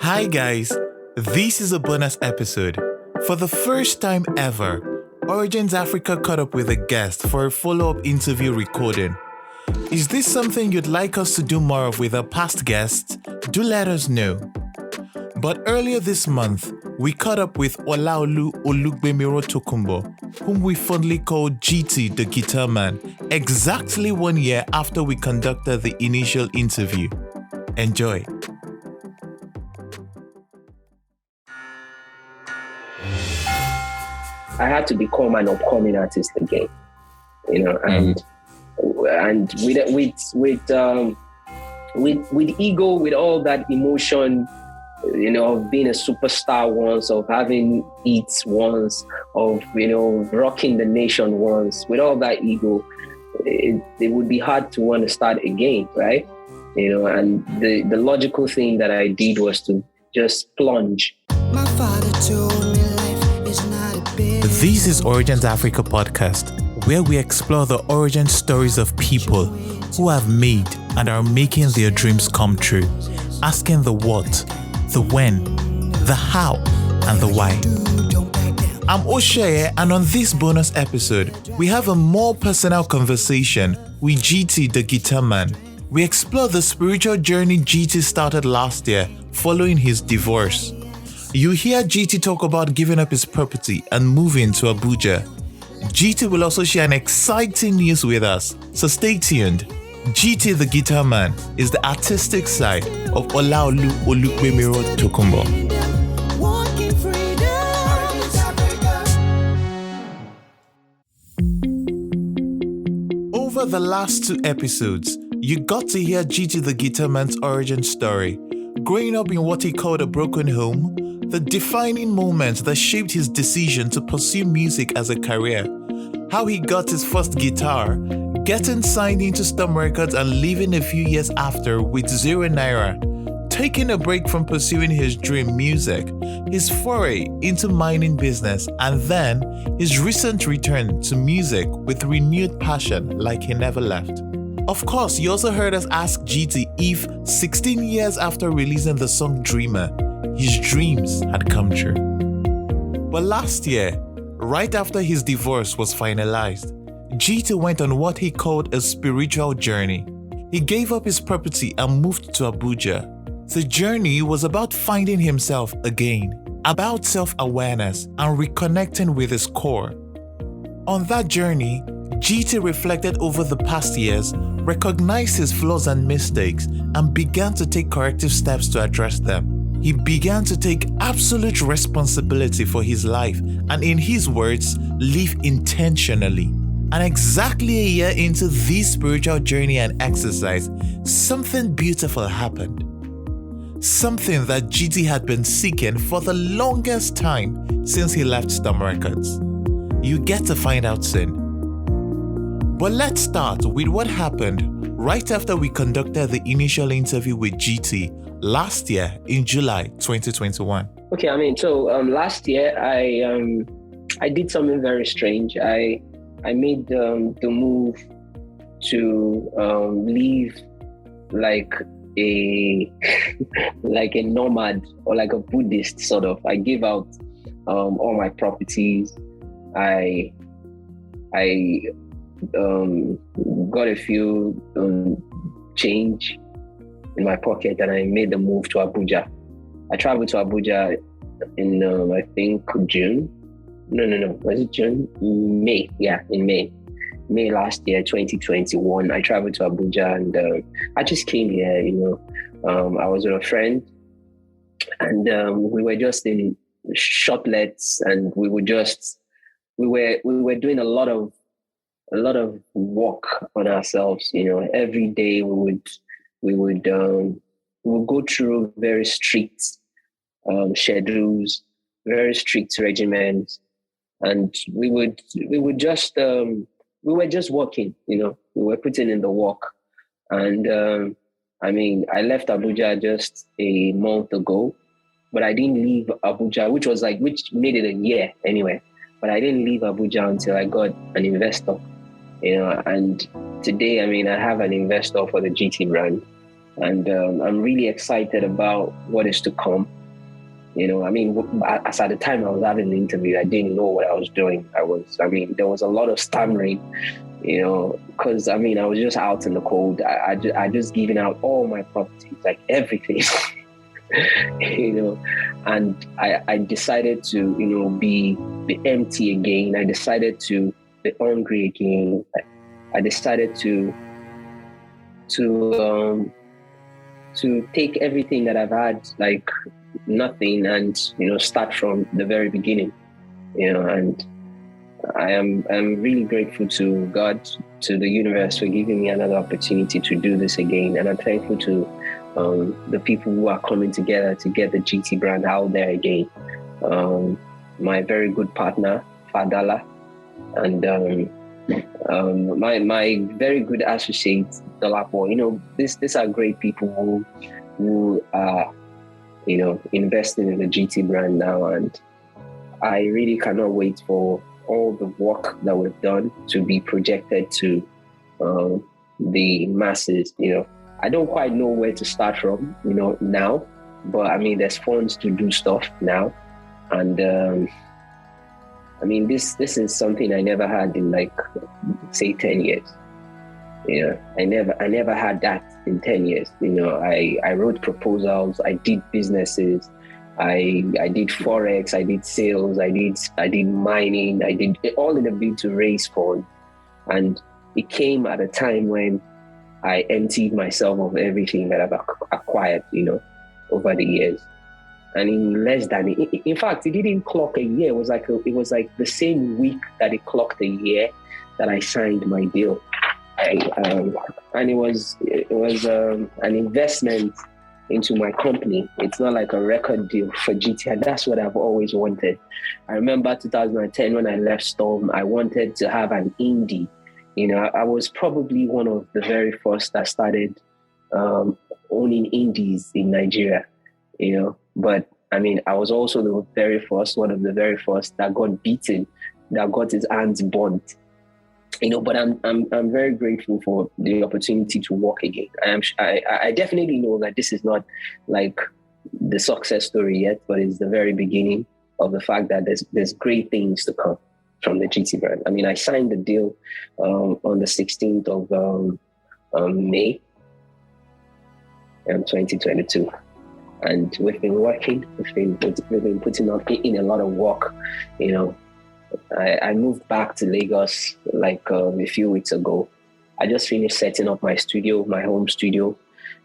Hi guys, this is a bonus episode. For the first time ever, Origins Africa caught up with a guest for a follow-up interview recording. Is this something you'd like us to do more of with our past guests? Do let us know. But earlier this month, we caught up with Olaolu Olugbemiro Tokunbo, whom we fondly called GT Da Guitarman, exactly 1 year after we conducted the initial interview. Enjoy. I had to become an upcoming artist again, and with ego, with all that emotion, of being a superstar once, of having hits once, of rocking the nation once, with all that ego, it would be hard to want to start again, right? And the logical thing that I did was to just plunge. My father told me life is not a bit. This is Origins Africa podcast, where we explore the origin stories of people who have made and are making their dreams come true, asking the what, the when, the how, and the why. I'm Osheye, and on this bonus episode, we have a more personal conversation with GT Da Guitarman. We explore the spiritual journey GT started last year following his divorce. You hear GT talk about giving up his property and moving to Abuja. GT will also share an exciting news with us, so stay tuned. GT Da Guitarman is the artistic side of Olaolu Olugbemiro Tokunbo. Over the last 2 episodes, you got to hear GT Da Guitarman's origin story, growing up in what he called a broken home, the defining moments that shaped his decision to pursue music as a career, how he got his first guitar, getting signed into Storm Records and leaving a few years after with 0 naira, taking a break from pursuing his dream music, his foray into mining business, and then his recent return to music with renewed passion like he never left. Of course, you also heard us ask GT if 16 years after releasing the song Dreamer, his dreams had come true. But last year, right after his divorce was finalized, GT went on what he called a spiritual journey. He gave up his property and moved to Abuja. The journey was about finding himself again, about self-awareness and reconnecting with his core. On that journey, GT reflected over the past years, recognized his flaws and mistakes, and began to take corrective steps to address them. He began to take absolute responsibility for his life and, in his words, live intentionally. And exactly a year into this spiritual journey and exercise, something beautiful happened. Something that GT had been seeking for the longest time since he left Storm Records. You get to find out soon. But let's start with what happened right after we conducted the initial interview with GT last year in July 2021. Okay, last year I did something very strange. I made the move to live like a like a nomad or like a Buddhist sort of. I gave out all my properties. I got a few change in my pocket, and I made the move to Abuja. I traveled to Abuja in I think June. No. Was it June? May. Yeah, in May. May last year, 2021. I traveled to Abuja, and I just came here. I was with a friend, and we were just in shotlets, and we were doing a lot of work on ourselves. Every day we would go through very strict schedules, very strict regimens, and we were just working. We were putting in the work. And I left Abuja just a month ago, but I didn't leave Abuja, which made it a year anyway. But I didn't leave Abuja until I got an investor. And today, I have an investor for the GT brand, and I'm really excited about what is to come. I mean, as at the time I was having the interview, I didn't know what I was doing. There was a lot of stammering, because I was just out in the cold. I just given out all my properties, like everything, and I decided to, be empty again. I decided to be hungry again. I decided to take everything that I've had, like nothing, and start from the very beginning. And I'm really grateful to God, to the universe, for giving me another opportunity to do this again. And I'm thankful to the people who are coming together to get the GT brand out there again. My very good partner, Fadala, and my very good associate, Dolapo. These are great people who are, investing in the GT brand now. And I really cannot wait for all the work that we've done to be projected to the masses. I don't quite know where to start from, now, but there's funds to do stuff now. And this is something I never had in, like, say 10 years. I never had that in 10 years. I wrote proposals, I did businesses, I did Forex, I did sales, I did mining, I did all in a bid to raise funds. And it came at a time when I emptied myself of everything that I've acquired, over the years. And in fact, it didn't clock a year. It was like the same week that it clocked a year that I signed my deal. And it was an investment into my company. It's not like a record deal for GT, and that's what I've always wanted. I remember 2010 when I left Storm, I wanted to have an indie. I was probably one of the very first that started owning indies in Nigeria, but I was also one of the very first that got beaten, that got his hands burnt. But I'm very grateful for the opportunity to walk again. I definitely know that this is not like the success story yet, but it's the very beginning of the fact that there's great things to come from the GT brand. I signed the deal on the 16th of May 2022. And we've been working, we've been putting in a lot of work. I moved back to Lagos like a few weeks ago. I just finished setting up my studio, my home studio.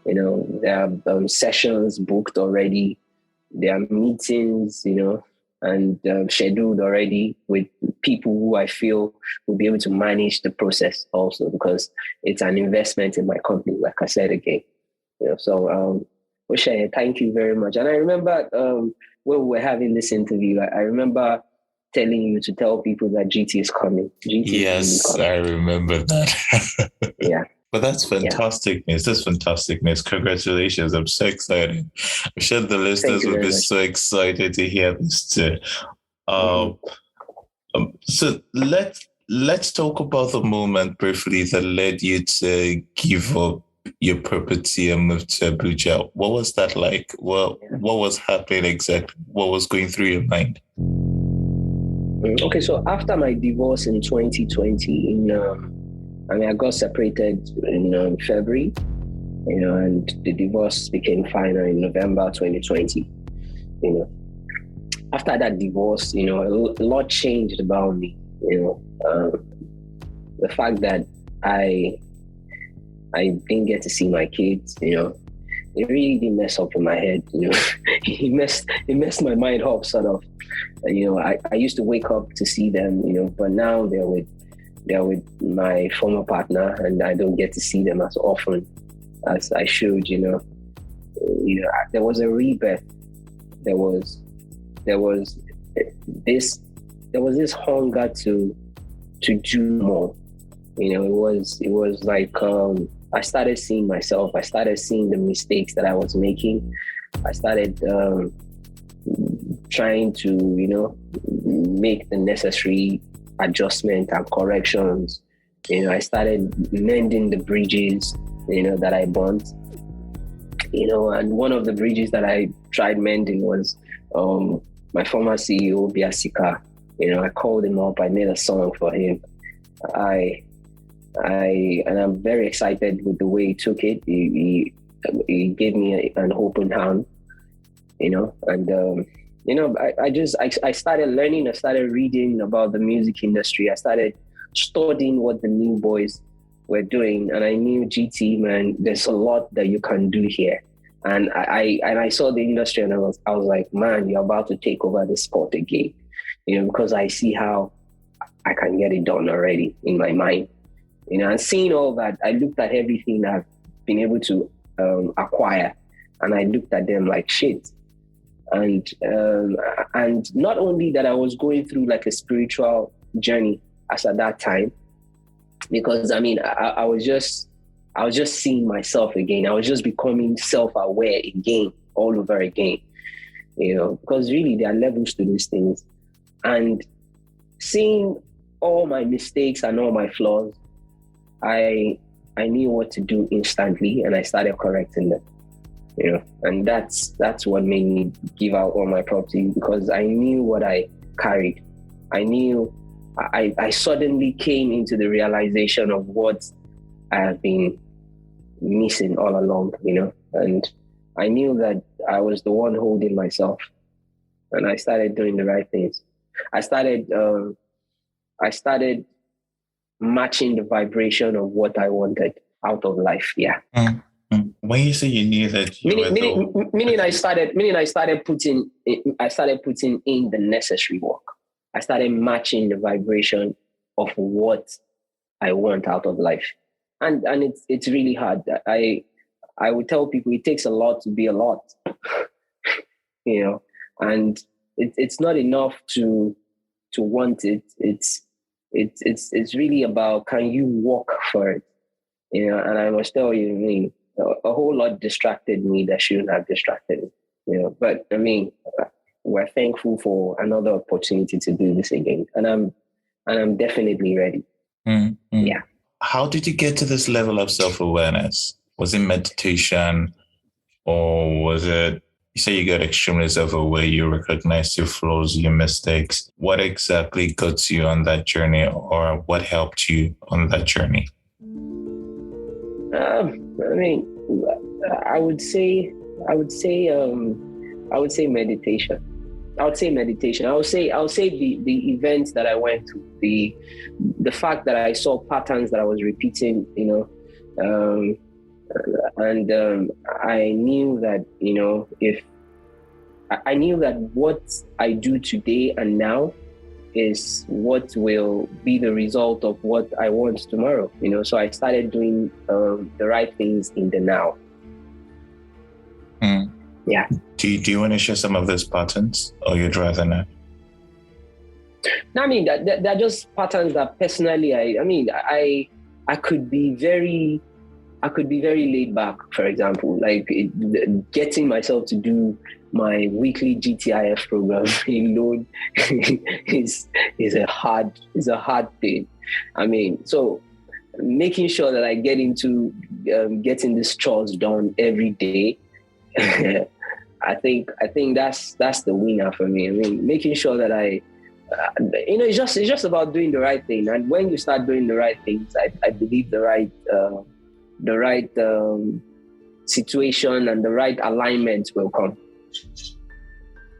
There are sessions booked already. There are meetings, and scheduled already with people who I feel will be able to manage the process also, because it's an investment in my company, like I said again. So Oshaye, thank you very much. And I remember when we were having this interview, I remember telling you to tell people that GT is coming. Yes, coming. I remember that. Yeah. But that's fantastic news. That's fantastic news. Congratulations. I'm so excited. I'm sure the listeners will be so excited to hear this too. So let's talk about the moment briefly that led you to give up your property and move to Abuja. What was that like? What was happening exactly? What was going through your mind? Okay, so after my divorce in 2020, I got separated in February, and the divorce became final in November 2020. After that divorce, a lot changed about me. The fact that I didn't get to see my kids, it really did mess up in my head. It messed my mind up sort of. I used to wake up to see them, but now they're with my former partner, and I don't get to see them as often as I should. There was a rebirth. There was this hunger to do more. It was like I started seeing myself. I started seeing the mistakes that I was making. I started trying to, make the necessary adjustment and corrections. I started mending the bridges, that I burnt. And one of the bridges that I tried mending was my former CEO, Biasika. I called him up, I made a song for him. And I'm very excited with the way he took it. He gave me an open hand, and I started learning. I started reading about the music industry. I started studying what the new boys were doing, and I knew GT, man, there's a lot that you can do here. And I saw the industry, and I was like, man, you're about to take over the sport again, because I see how I can get it done already in my mind. And seeing all that, I looked at everything I've been able to acquire, and I looked at them like shit. And not only that, I was going through like a spiritual journey as at that time, because I was just seeing myself again. I was just becoming self-aware again, all over again, because really there are levels to these things. And seeing all my mistakes and all my flaws, I knew what to do instantly, and I started correcting them. And that's what made me give out all my property, because I knew what I carried. I knew I suddenly came into the realization of what I have been missing all along, and I knew that I was the one holding myself, and I started doing the right things. I started matching the vibration of what I wanted out of life. Yeah. Mm-hmm. When you say you knew that meaning I started putting in the necessary work. I started matching the vibration of what I want out of life. And it's really hard. I would tell people it takes a lot to be a lot. And it's not enough to want it. It's really about, can you work for it? And I must tell you, a whole lot distracted me that shouldn't have distracted me. But we're thankful for another opportunity to do this again, and I'm definitely ready. Mm-hmm. Yeah. How did you get to this level of self-awareness? Was it meditation, or was it, you say you got extremely self-aware, you recognized your flaws, your mistakes? What exactly got you on that journey, or what helped you on that journey? I would say meditation. I would say the events that I went to, the fact that I saw patterns that I was repeating, and I knew that, I knew that what I do today and now is what will be the result of what I want tomorrow. So I started doing the right things in the now. Yeah. Do you want to share some of those patterns, or you'd rather not? No, they're just patterns that personally, I could be very laid back. For example, like getting myself to do my weekly GTIF program alone is a hard thing. So making sure that I get into getting these chores done every day. I think that's the winner for me. Making sure that it's just about doing the right thing. And when you start doing the right things, I believe the right situation and the right alignment will come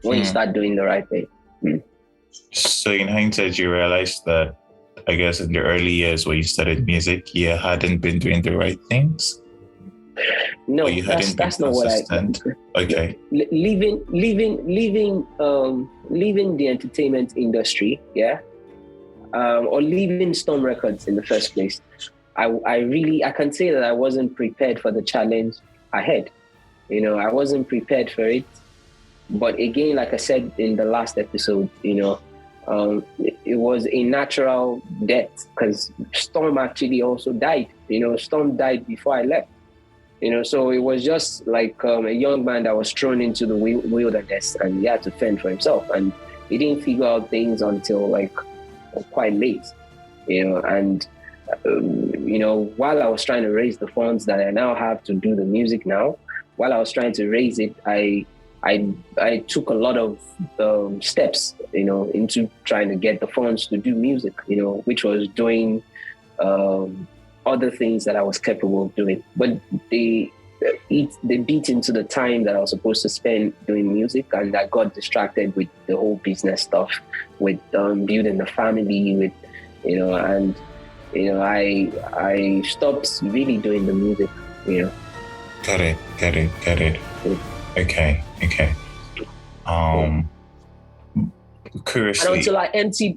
when you start doing the right thing. So in hindsight, you realized that, I guess, in the early years when you started music, you hadn't been doing the right things? No, that's not what Okay. Leaving the entertainment industry, or leaving Storm Records in the first place. I can say that I wasn't prepared for the challenge ahead. I wasn't prepared for it. But again, like I said in the last episode, it was a natural death, because Storm actually also died. Storm died before I left. So it was just like a young man that was thrown into the wilderness, and he had to fend for himself. And he didn't figure out things until quite late, and while I was trying to raise the funds that I now have to do the music now, while I was trying to raise it, I took a lot of steps, into trying to get the funds to do music, which was doing other things that I was capable of doing. But they beat into the time that I was supposed to spend doing music, and I got distracted with the whole business stuff, with building the family, with and I stopped really doing the music. Got it. Okay. Curiously, And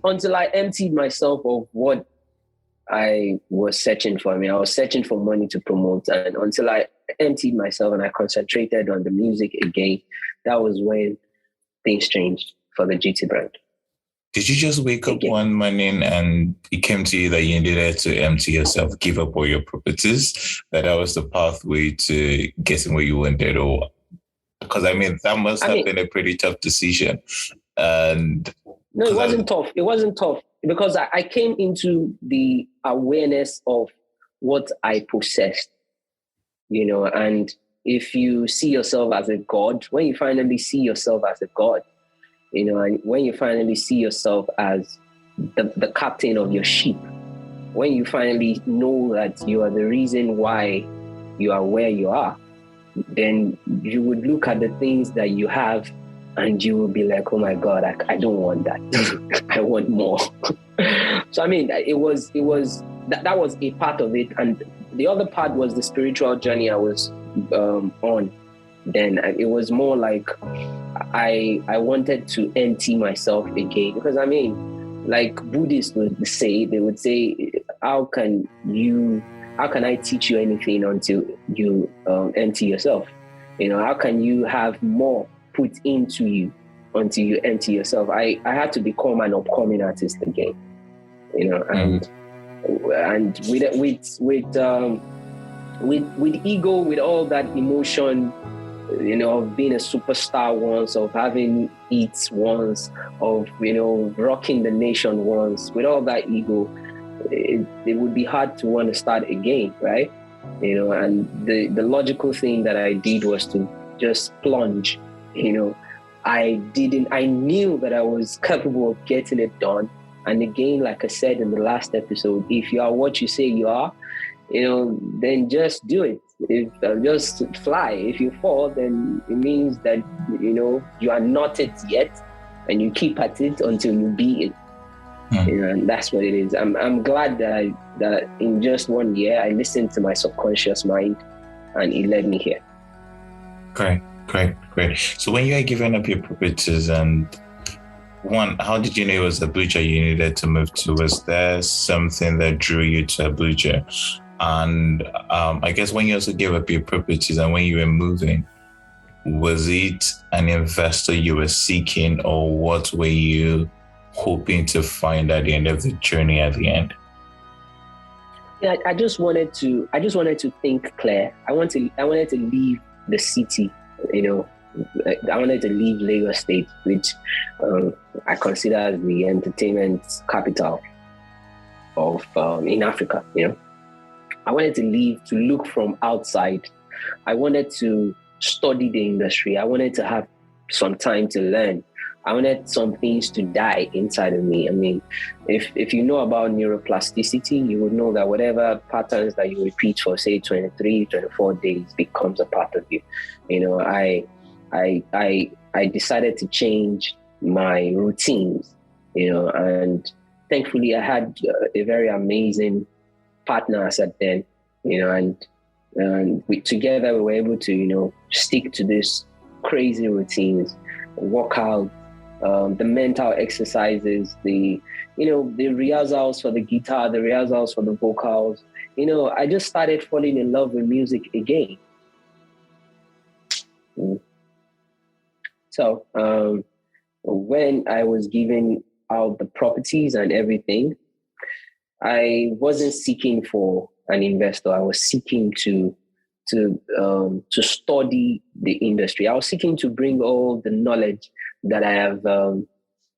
until I emptied myself of what I was searching for. I mean, I was searching for money to promote, and until I emptied myself and I concentrated on the music again, that was when things changed for the GT brand. did you just wake up one morning and it came to you that you needed to empty yourself, give up all your properties, that was the pathway to getting where you wanted? Or because I mean, that must have been a pretty tough decision. And no, it wasn't tough. It wasn't tough because I came into the awareness of what I possessed, and if you see yourself as a god, when you finally see yourself as a god, and when you finally see yourself as the captain of your ship, when you finally know that you are the reason why you are where you are, then you would look at the things that you have and you will be like, oh my God, I don't want that. I want more. So, I mean, that was a part of it. And the other part was the spiritual journey I was on. Then it was more like I wanted to empty myself again, because I mean, like Buddhists would say, how can I teach you anything until you empty yourself? How can you have more put into you until you empty yourself? I had to become an upcoming artist again, and with ego, with all that emotion, of being a superstar once, of having hits once, of rocking the nation once, with all that ego, it would be hard to want to start again, right? And the logical thing that I did was to just plunge. I knew that I was capable of getting it done. And again, like I said in the last episode, if you are what you say you are, then just do it. If just fly. If you fall, then it means that you are not it yet, and you keep at it until you be it. And that's what it is. I'm glad that in just 1 year I listened to my subconscious mind, and it led me here. Great. So when you are giving up your properties, and one, how did you know it was Abuja you needed to move to? Was there something that drew you to Abuja? And I guess when you also gave up your properties and when you were moving, was it an investor you were seeking, or what were you hoping to find at the end of the journey at the end? Yeah, I just wanted to think clear. I wanted to leave the city, I wanted to leave Lagos State, which I consider as the entertainment capital of in Africa. I wanted to leave, to look from outside. I wanted to study the industry. I wanted to have some time to learn. I wanted some things to die inside of me. I mean, if you know about neuroplasticity, you would know that whatever patterns that you repeat for, say, 23, 24 days becomes a part of you. I decided to change my routines, and thankfully I had a very amazing partner at then, and we together we were able to, stick to this crazy routines, work out, the mental exercises, the rehearsals for the guitar, the rehearsals for the vocals. I just started falling in love with music again. So when I was giving out the properties and everything, I wasn't seeking for an investor. I was seeking to study the industry. I was seeking to bring all the knowledge that I have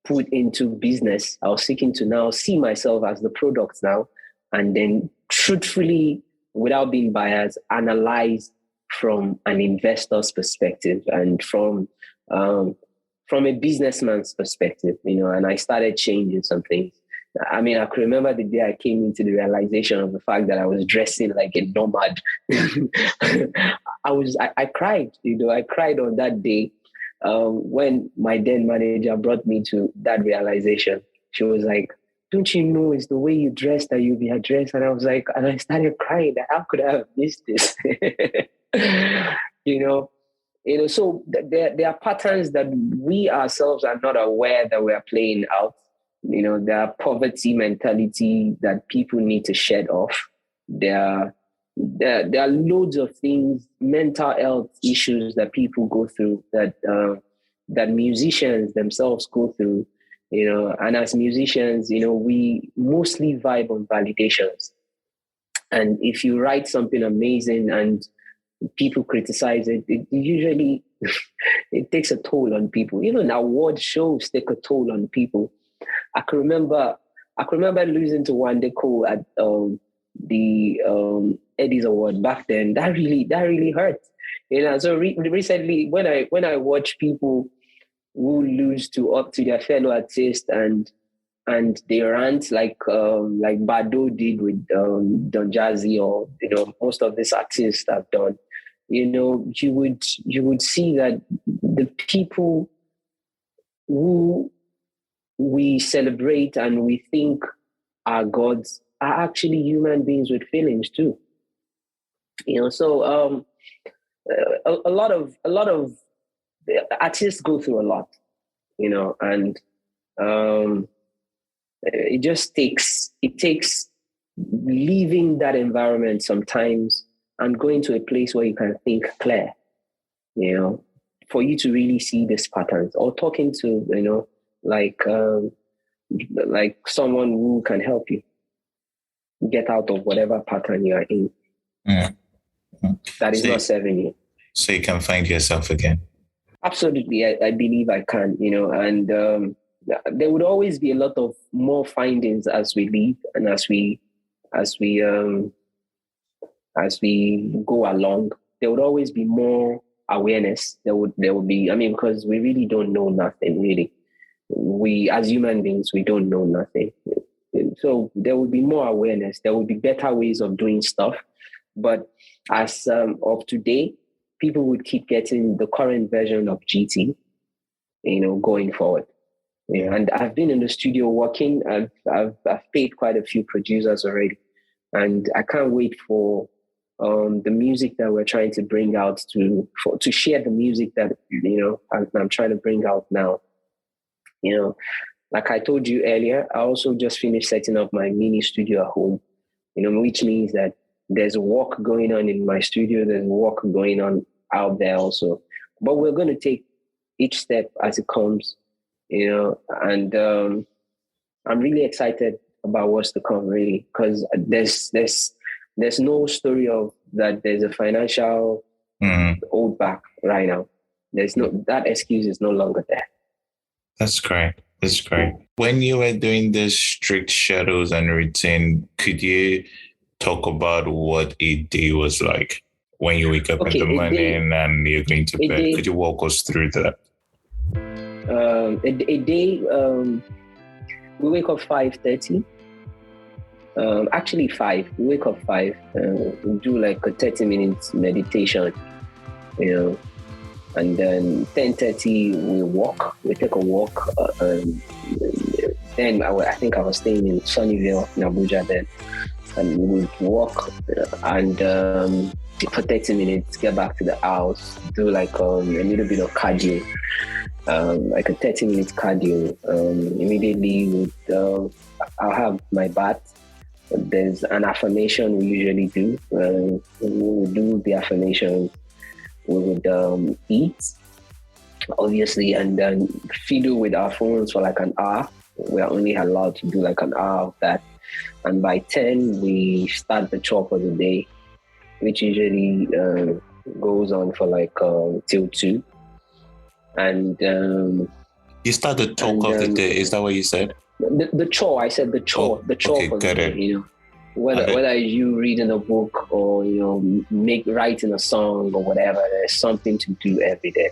put into business. I was seeking to now see myself as the product now, and then truthfully, without being biased, analyze from an investor's perspective and from a businessman's perspective, and I started changing some things. I mean, I could remember the day I came into the realization of the fact that I was dressing like a nomad. I cried, I cried on that day when my then manager brought me to that realization. She was like, "Don't you know it's the way you dress that you'll be addressed?" And I was like, and I started crying. How could I have missed this? So there are patterns that we ourselves are not aware that we are playing out. There are poverty mentality that people need to shed off. There are loads of things, mental health issues that people go through that musicians themselves go through. And as musicians, we mostly vibe on validations. And if you write something amazing and people criticize it, it usually it takes a toll on people. Even award shows take a toll on people. I can remember losing to Wande Cole at the Eddie's Award back then. That really hurt. So recently, when I watch people who lose to their fellow artists and they rant like Bado did with Don Jazzy, or most of these artists have done, you would see that the people who we celebrate and we think are gods are actually human beings with feelings too. So a lot of artists go through a lot, and it takes leaving that environment sometimes and going to a place where you can think clear, for you to really see these patterns, or talking to, like someone who can help you get out of whatever pattern you are in. That is not serving you. So you can find yourself again. Absolutely. I believe I can, and there would always be a lot of more findings as we leave and as we go along. There would always be more awareness. There would be, because we really don't know nothing, really. We, as human beings, we don't know nothing. So there would be more awareness. There would be better ways of doing stuff. But as of today, people would keep getting the current version of GT, going forward. And I've been in the studio working. I've paid quite a few producers already, and I can't wait for the music that we're trying to bring out to share the music that I'm trying to bring out now. Like I told you earlier, I also just finished setting up my mini studio at home. Which means that there's work going on in my studio. There's work going on out there also. But we're going to take each step as it comes. And I'm really excited about what's to come, really, because there's no story of that. There's a financial hold back right now. That excuse is no longer there. That's great. When you were doing this strict schedules and routine, could you talk about what a day was like when you wake up in the morning and you're going to bed? Could you walk us through that? A day, we wake up 5:30. Actually 5. We wake up 5. We do like a 30-minute meditation, and then 10:30 we walk. We take a walk. Then I think I was staying in Sunnyvale in Abuja then, and we would walk and for 30 minutes, get back to the house, do like a little bit of cardio. Like a 30-minute cardio. Immediately, I'll have my bath. There's an affirmation we usually do. We will do the affirmation. We would eat, obviously, and then fiddle with our phones for like an hour. We are only allowed to do like an hour of that. And by 10, we start the chore for the day, which usually goes on for like till 2. And you start the talk of the day. Is that what you said? The chore. I said the chore. The chore okay, for got the it. day. whether you reading a book or writing a song or whatever, there's something to do every day,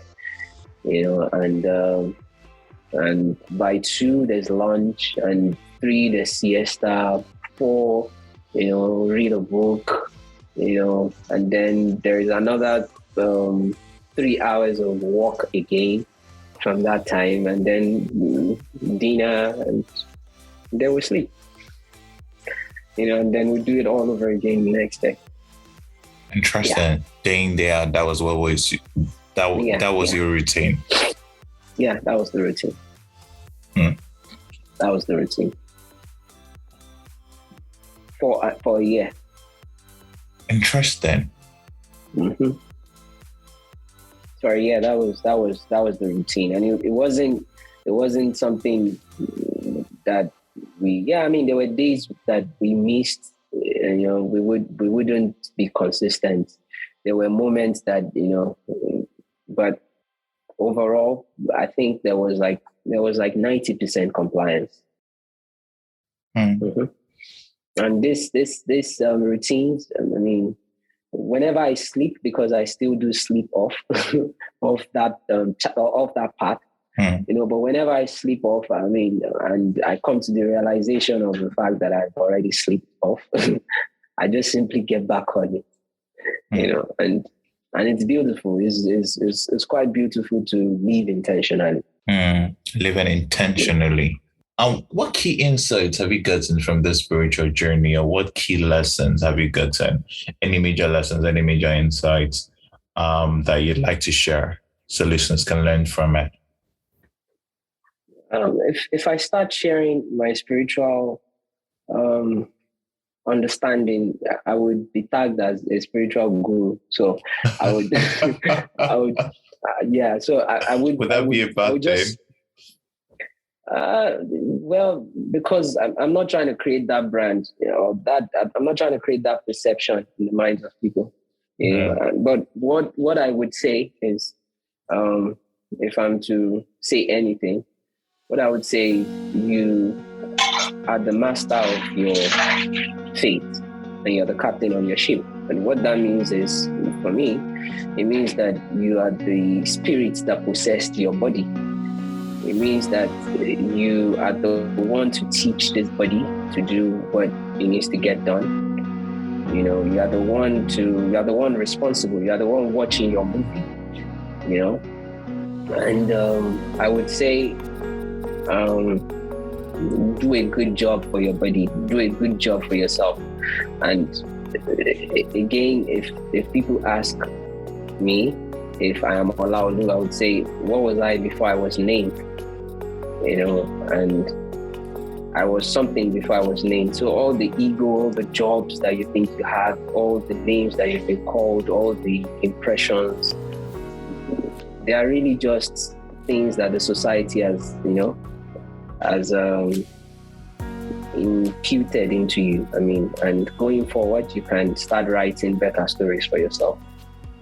and by 2 there's lunch, and 3 there's siesta, 4 read a book, and then there's another 3 hours of work again from that time, and then dinner, and then we sleep. And then we do it all over again the next day. Interesting. Yeah. Day in, day out, that was your routine. Yeah, that was the routine. That was the routine. For a year. Interesting. Mm-hmm. Sorry, yeah, that was the routine, and it wasn't something that there were days that we missed. We wouldn't be consistent. There were moments that but overall, I think there was like 90% compliance. Mm-hmm. And this routines, whenever I sleep, because I still do sleep off of that part, but whenever I sleep off, and I come to the realization of the fact that I've already slept off, I just simply get back on it, and it's beautiful. It's quite beautiful to live intentionally. Living intentionally. What key insights have you gotten from this spiritual journey, or what key lessons have you gotten? Any major lessons, any major insights that you'd like to share so listeners can learn from it? If I start sharing my spiritual understanding, I would be tagged as a spiritual guru. So I would, yeah. So I would. Would that be a bad thing? Well, because I'm not trying to create that brand, that I'm not trying to create that perception in the minds of people. But what I would say is, if I'm to say anything, what I would say, you are the master of your fate, and you're the captain on your ship. And what that means is, for me, it means that you are the spirit that possessed your body. It means that you are the one to teach this body to do what it needs to get done. You are the one responsible. You are the one watching your movie. And I would say, do a good job for your body. Do a good job for yourself. And again, if people ask me if I am Olaolu, I would say, what was I before I was named? And I was something before I was named. So all the ego, all the jobs that you think you have, all the names that you've been called, all the impressions, they are really just things that the society has imputed into you. And going forward, you can start writing better stories for yourself.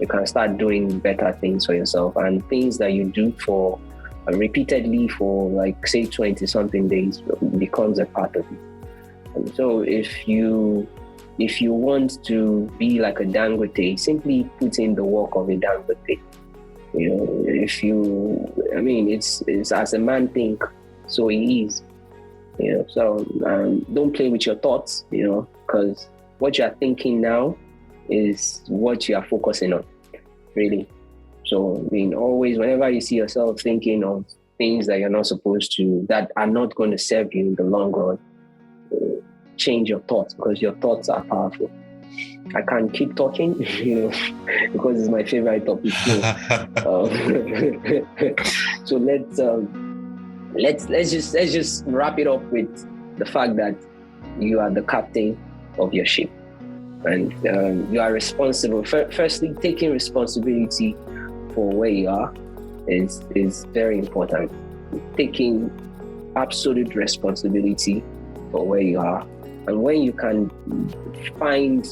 You can start doing better things for yourself, and things that you do for repeatedly for, like, say 20 something days becomes a part of you. And so if you want to be like a Dangote, simply put in the work of a Dangote. It's as a man think, so he is. So don't play with your thoughts, because what you are thinking now is what you are focusing on, really. So, always, whenever you see yourself thinking of things that you're not supposed to, that are not going to serve you in the long run, change your thoughts, because your thoughts are powerful. I can't keep talking, because it's my favorite topic. So let's just wrap it up with the fact that you are the captain of your ship, and you are responsible. Firstly, taking responsibility for where you are is very important. Taking absolute responsibility for where you are, and when you can find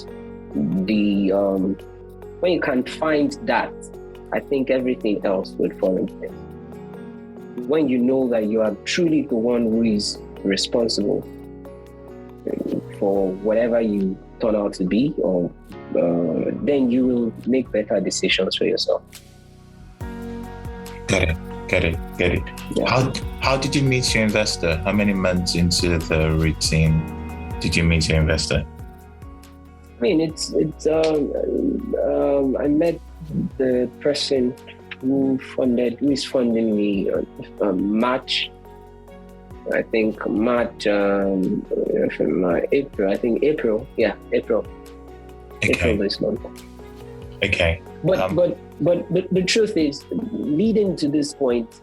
that, I think everything else would fall in place. When you know that you are truly the one who is responsible for whatever you turn out to be, or then you will make better decisions for yourself. Got it. Yeah. How did you meet your investor? How many months into the routine did you meet your investor? I mean, I met the person who is funding me March. I think March, April. I think April. Yeah, April. Okay. April this month. Okay. But the truth is, leading to this point,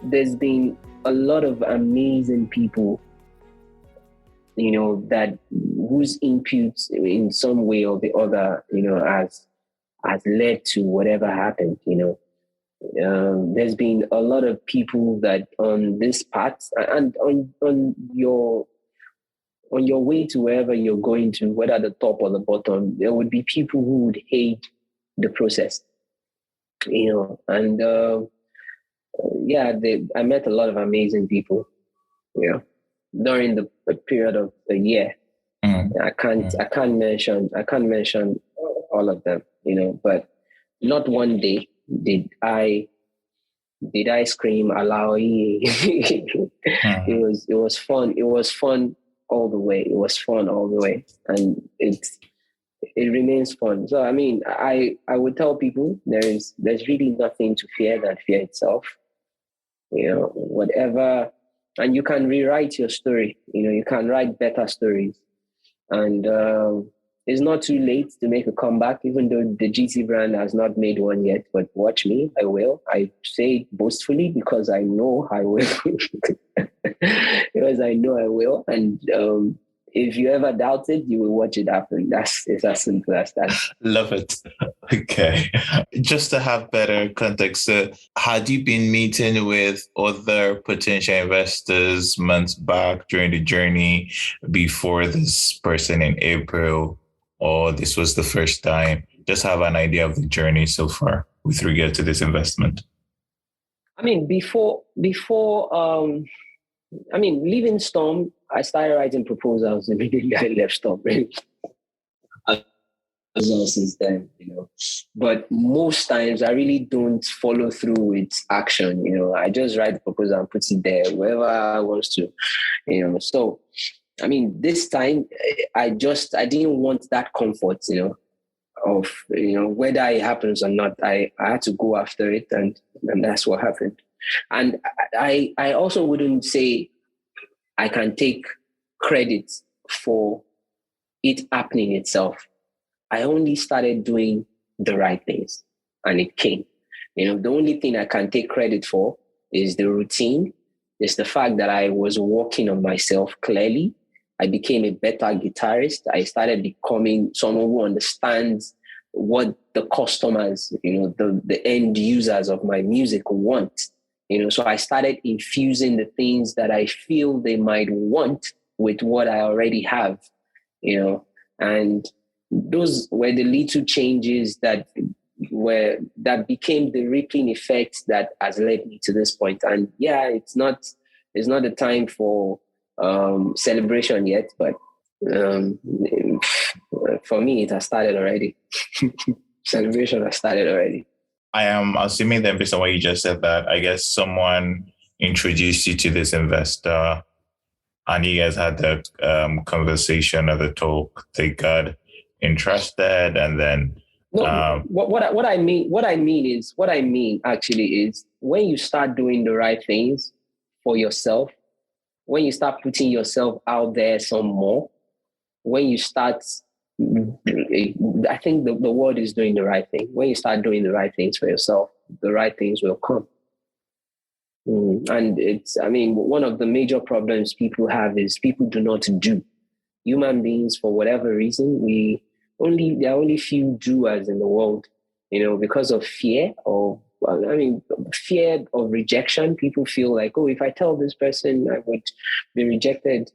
there's been a lot of amazing people, that whose input in some way or the other, has led to whatever happened. There's been a lot of people that on this path and on your way to wherever you're going to, whether the top or the bottom, there would be people who would hate the process, and I met a lot of amazing people, during the period of the year. I can't mention all of them, but not one day did I scream Alawi. It was fun. It was fun all the way. It was fun all the way, and it remains fun. So I mean, I would tell people there's really nothing to fear than fear itself. Whatever, and you can rewrite your story. You can write better stories, and it's not too late to make a comeback, even though the GT brand has not made one yet. But watch me, I will. I say it boastfully because I know I will. Because I know I will. And if you ever doubt it, you will watch it happen. It's as simple as that. Love it. Okay. Just to have better context, had you been meeting with other potential investors months back during the journey before this person in April, or this was the first time? Just have an idea of the journey so far with regard to this investment. I mean, before leaving Storm, I started writing proposals immediately I left Storm. Really. Since then, but most times I really don't follow through with action. I just write the proposal and put it there wherever I want to. So, I mean, this time I didn't want that comfort. Of whether it happens or not. I had to go after it, and that's what happened. And I also wouldn't say I can take credit for it happening itself. I only started doing the right things, and it came. The only thing I can take credit for is the routine. It's the fact that I was working on myself clearly. I became a better guitarist. I started becoming someone who understands what the customers, the end users of my music want. So I started infusing the things that I feel they might want with what I already have, and those were the little changes that became the rippling effect that has led me to this point. And yeah, it's not the time for celebration yet, but for me, it has started already. Celebration has started already. I am assuming that based on what you just said, that I guess someone introduced you to this investor and you guys had the conversation or the talk. They got interested, and then what I mean actually is when you start doing the right things for yourself, when you start putting yourself out there some more, when you start, I think the world is doing the right thing. When you start doing the right things for yourself, the right things will come. And one of the major problems people have is people do not do. Human beings, for whatever reason, there are only few doers in the world, because of fear of rejection. People feel like, oh, if I tell this person, I would be rejected.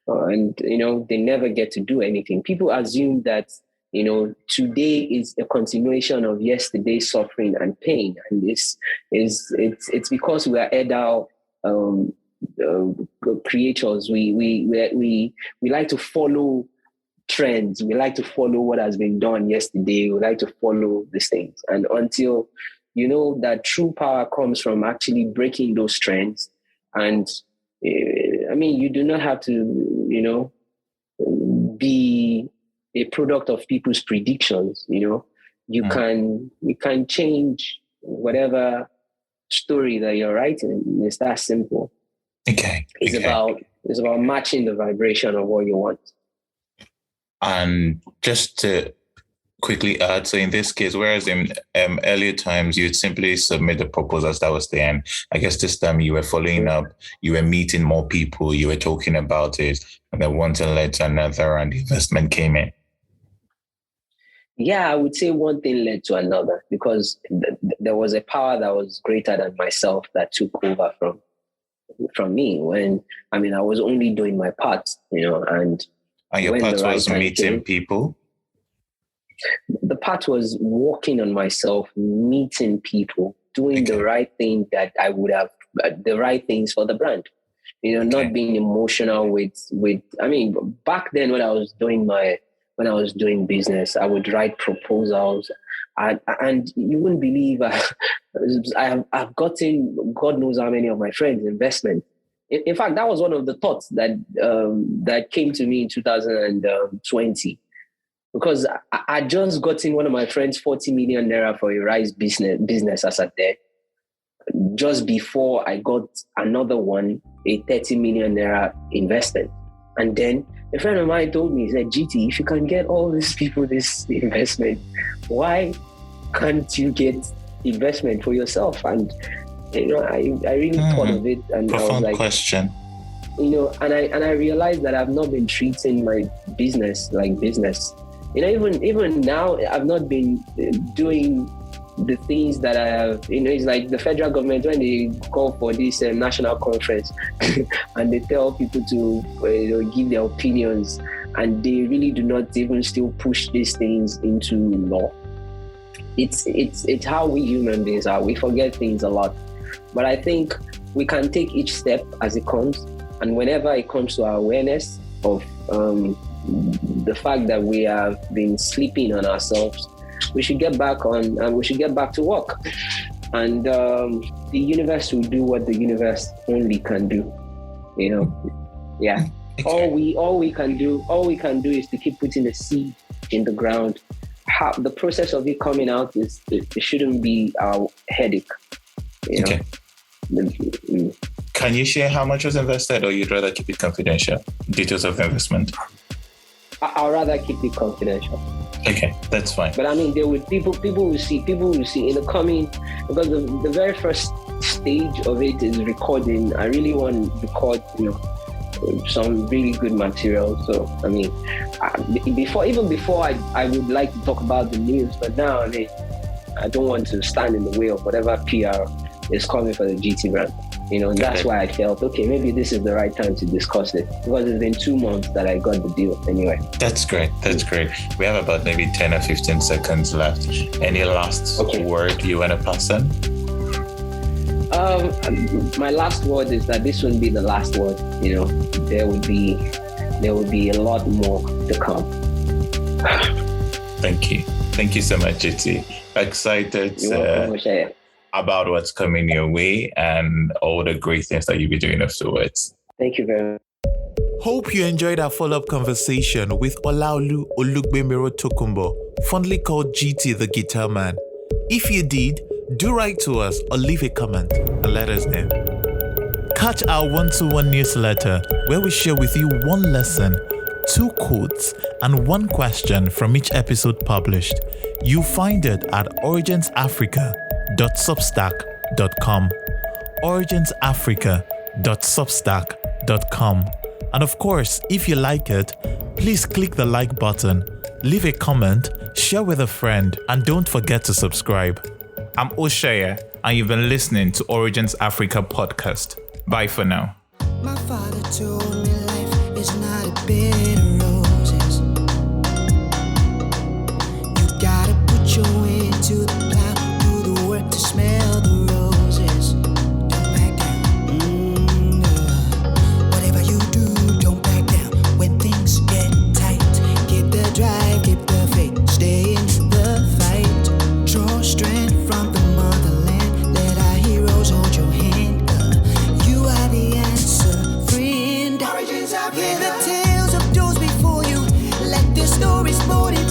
And they never get to do anything. People assume that today is a continuation of yesterday's suffering and pain, and it's because we are adult creatures. We like to follow trends. We like to follow what has been done yesterday. We like to follow these things. And until you know that true power comes from actually breaking those trends. And you do not have to, be a product of people's predictions. You can change whatever story that you're writing. It's that simple. Okay. It's about matching the vibration of what you want. And just to quickly add, so in this case, whereas in earlier times you'd simply submit the proposals, that was the end. I guess this time you were following up, you were meeting more people, you were talking about it, and then one thing led to another, and the investment came in. Yeah, I would say one thing led to another, because there was a power that was greater than myself that took over from me when, I was only doing my part, and your part was meeting people? The part was working on myself, meeting people, doing the right thing that I would have, the right things for the brand. Not being emotional with. Back then when I was doing business, I would write proposals, and you wouldn't believe I've gotten God knows how many of my friends investment. In fact, that was one of the thoughts that came to me in 2020. Because I just got in one of my friends 40 million naira for a rice business as at there. Just before I got another one, a 30 million naira investment. And then a friend of mine told me, he said, GT, if you can get all these people this investment, why can't you get investment for yourself? And I really thought of it, and profound I was like, question. And I realized that I've not been treating my business like business. Even now, I've not been doing the things that I have. It's like the federal government when they call for this national conference and they tell people to give their opinions, and they really do not even still push these things into law. It's how we human beings are. We forget things a lot, but I think we can take each step as it comes, and whenever it comes to our awareness of the fact that we have been sleeping on ourselves, we should get back on and we should get back to work. And the universe will do what the universe only can do. Yeah. Okay. All we can do is to keep putting the seed in the ground. How the process of it coming out it shouldn't be our headache. Okay. Can you share how much was invested, or you'd rather keep it confidential? Details of the investment. I'd rather keep it confidential. Okay, that's fine. But there would people will see in the coming, because the very first stage of it is recording. I really want to record, some really good material. So before I would like to talk about the news, but now I don't want to stand in the way of whatever PR is coming for the GT brand. That's why I felt, okay, maybe this is the right time to discuss it, because it's been 2 months that I got the deal anyway. That's great. We have about maybe 10 or 15 seconds left. Any last word you want to pass on? My last word is that this wouldn't be the last word. There would be a lot more to come. Thank you so much, GT. Excited. You're welcome, about what's coming your way and all the great things that you'll be doing afterwards. Thank you very much. Hope you enjoyed our follow-up conversation with Olaolu Olugbemiro Tokunbo, fondly called GT Da Guitarman. If you did, do write to us or leave a comment and let us know. Catch our 1-to-1 newsletter where we share with you one lesson, 2 quotes, and 1 question from each episode published. You'll find it at originsafrica.substack.com. originsafrica.substack.com. And of course, if you like it, please click the like button, leave a comment, share with a friend, and don't forget to subscribe. I'm Oshaya, and you've been listening to Origins Africa podcast. Bye for now. My father told me life is not a bed of roses. You gotta put your way to the plow, do the work to smell the roses. Don't back down. Whatever you do, don't back down. When things get tight, get the story's motivated.